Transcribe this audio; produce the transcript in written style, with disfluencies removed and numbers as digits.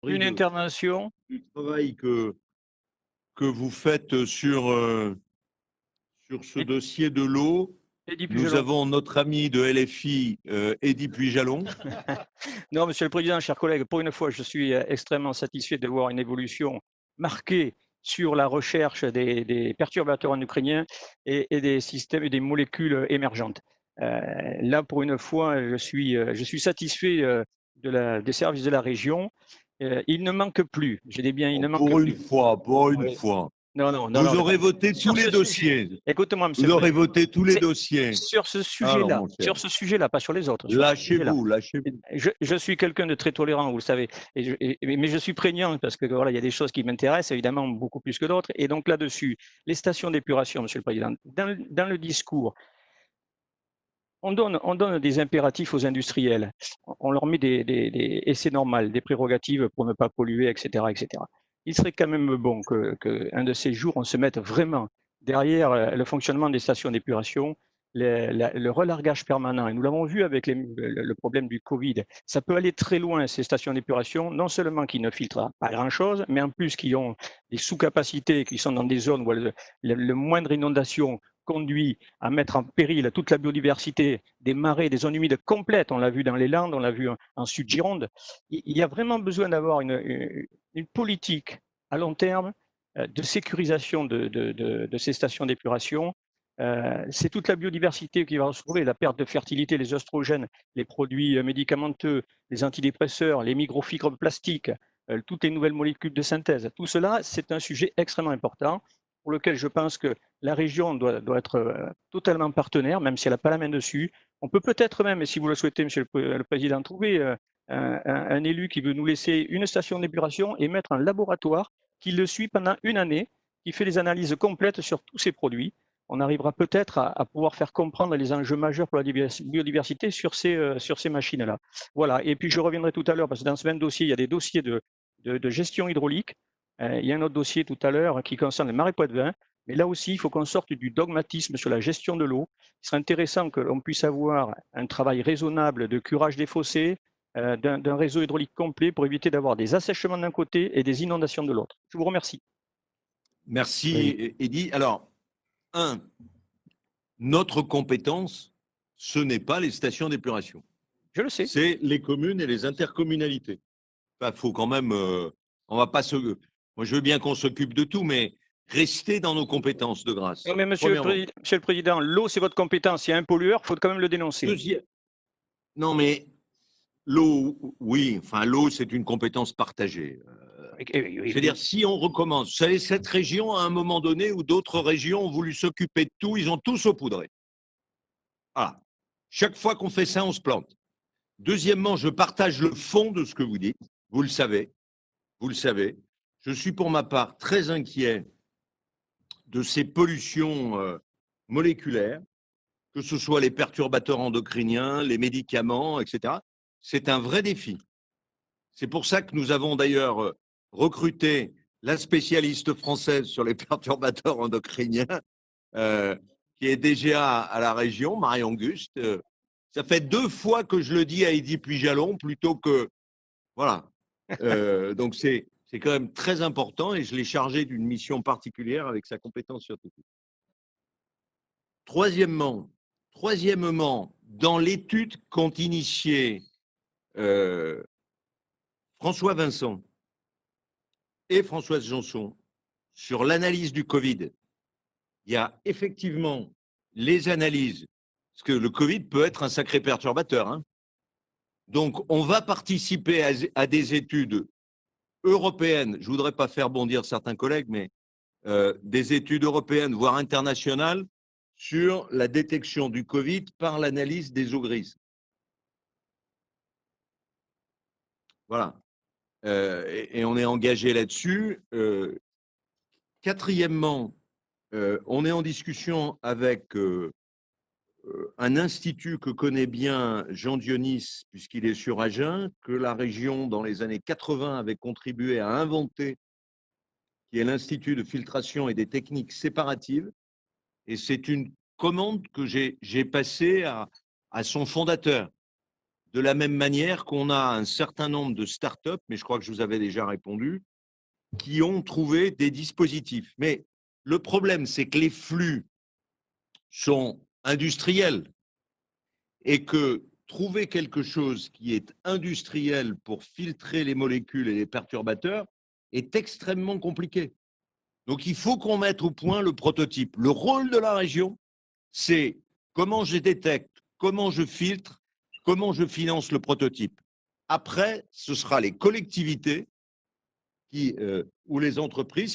Une intervention. Du travail que vous faites sur ce Ed- dossier de l'eau. Eddy Nous Pugelon. avons notre ami de LFI, Eddy Pujalon. Non, Monsieur le Président, chers collègues, pour une fois, je suis extrêmement satisfait de voir une évolution marquée sur la recherche des perturbateurs endocriniens et des systèmes et des molécules émergentes. Là, pour une fois, je suis satisfait des services de la région. Il ne manque plus, j'ai dit bien, il ne manque Pour une plus. fois, pour une Oui. fois. Non, non, non, Vous non. aurez voté tous Sur les ce sujet, dossiers. écoutez-moi, Monsieur Vous le aurez Président. voté tous les C'est dossiers. sur ce Alors, sujet-là, mon cher, pas sur les autres, sur ce sujet-là. lâchez-vous, lâchez-vous. Je suis quelqu'un de très tolérant, vous le savez, mais je suis prégnant parce que voilà, il y a des choses qui m'intéressent évidemment beaucoup plus que d'autres. Et donc là-dessus, les stations d'épuration, Monsieur le Président, dans le discours, on donne des impératifs aux industriels, on leur met et c'est normal, des prérogatives pour ne pas polluer, etc., etc. Il serait quand même bon qu'un de ces jours, on se mette vraiment derrière le fonctionnement des stations d'épuration, le relargage permanent. Et nous l'avons vu avec le problème du Covid. Ça peut aller très loin, ces stations d'épuration, non seulement qui ne filtrent pas grand-chose, mais en plus qui ont des sous-capacités, qui sont dans des zones où le moindre inondation conduit à mettre en péril toute la biodiversité des marais, des zones humides complètes. On l'a vu dans les Landes, on l'a vu en Sud-Gironde. Il y a vraiment besoin d'avoir une politique à long terme de sécurisation de ces stations d'épuration. C'est toute la biodiversité qui va se retrouver, la perte de fertilité, les oestrogènes, les produits médicamenteux, les antidépresseurs, les microfibres plastiques, toutes les nouvelles molécules de synthèse. Tout cela, c'est un sujet extrêmement important pour lequel je pense que la région doit être totalement partenaire, même si elle n'a pas la main dessus. On peut peut-être même, et si vous le souhaitez, Monsieur le Président, trouver un élu qui veut nous laisser une station d'épuration et mettre un laboratoire qui le suit pendant une année, qui fait des analyses complètes sur tous ces produits. On arrivera peut-être à pouvoir faire comprendre les enjeux majeurs pour la biodiversité sur ces machines-là. Voilà. Et puis je reviendrai tout à l'heure, parce que dans ce même dossier, il y a des dossiers de gestion hydraulique. Il y a un autre dossier tout à l'heure qui concerne les marais Poitevin. Mais là aussi, il faut qu'on sorte du dogmatisme sur la gestion de l'eau. Il serait intéressant que l'on puisse avoir un travail raisonnable de curage des fossés, d'un réseau hydraulique complet pour éviter d'avoir des assèchements d'un côté et des inondations de l'autre. Je vous remercie. Merci, Eddy. Alors, notre compétence, ce n'est pas les stations d'épuration. Je le sais. C'est les communes et les intercommunalités. Il faut quand même, on va pas se. Moi, je veux bien qu'on s'occupe de tout, mais restez dans nos compétences de grâce. Non, mais monsieur le Président, l'eau, c'est votre compétence. Il y a un pollueur, il faut quand même le dénoncer. Non, mais l'eau, oui, enfin, l'eau, c'est une compétence partagée. C'est-à-dire, si on recommence, vous savez, cette région, à un moment donné, où d'autres régions ont voulu s'occuper de tout, ils ont tous saupoudré. Voilà. Chaque fois qu'on fait ça, on se plante. Deuxièmement, je partage le fond de ce que vous dites. Vous le savez. Vous le savez. Je suis pour ma part très inquiet de ces pollutions moléculaires, que ce soit les perturbateurs endocriniens, les médicaments, etc. C'est un vrai défi. C'est pour ça que nous avons d'ailleurs recruté la spécialiste française sur les perturbateurs endocriniens, qui est DGA à la région, Marie-Auguste. Ça fait 2 fois que je le dis à Eddy Pujalon plutôt que… Voilà. Donc, c'est quand même très important et je l'ai chargé d'une mission particulière avec sa compétence scientifique. Troisièmement, dans l'étude qu'ont initiée François Vincent et Françoise Janson sur l'analyse du Covid, il y a effectivement les analyses, parce que le Covid peut être un sacré perturbateur. Hein. Donc, on va participer à des études européennes, je ne voudrais pas faire bondir certains collègues, mais des études européennes, voire internationales, sur la détection du Covid par l'analyse des eaux grises. Voilà. Et on est engagé là-dessus. Quatrièmement, on est en discussion avec un institut que connaît bien Jean Dionis, puisqu'il est sur Agen, que la région, dans les années 80, avait contribué à inventer, qui est l'Institut de filtration et des techniques séparatives. Et c'est une commande que j'ai passée à son fondateur, de la même manière qu'on a un certain nombre de startups, mais je crois que je vous avais déjà répondu, qui ont trouvé des dispositifs. Mais le problème, c'est que les flux sont industriels et que trouver quelque chose qui est industriel pour filtrer les molécules et les perturbateurs est extrêmement compliqué. Donc, il faut qu'on mette au point le prototype. Le rôle de la région, c'est comment je détecte, comment je filtre, comment je finance le prototype. Après, ce sera les collectivités ou les entreprises qui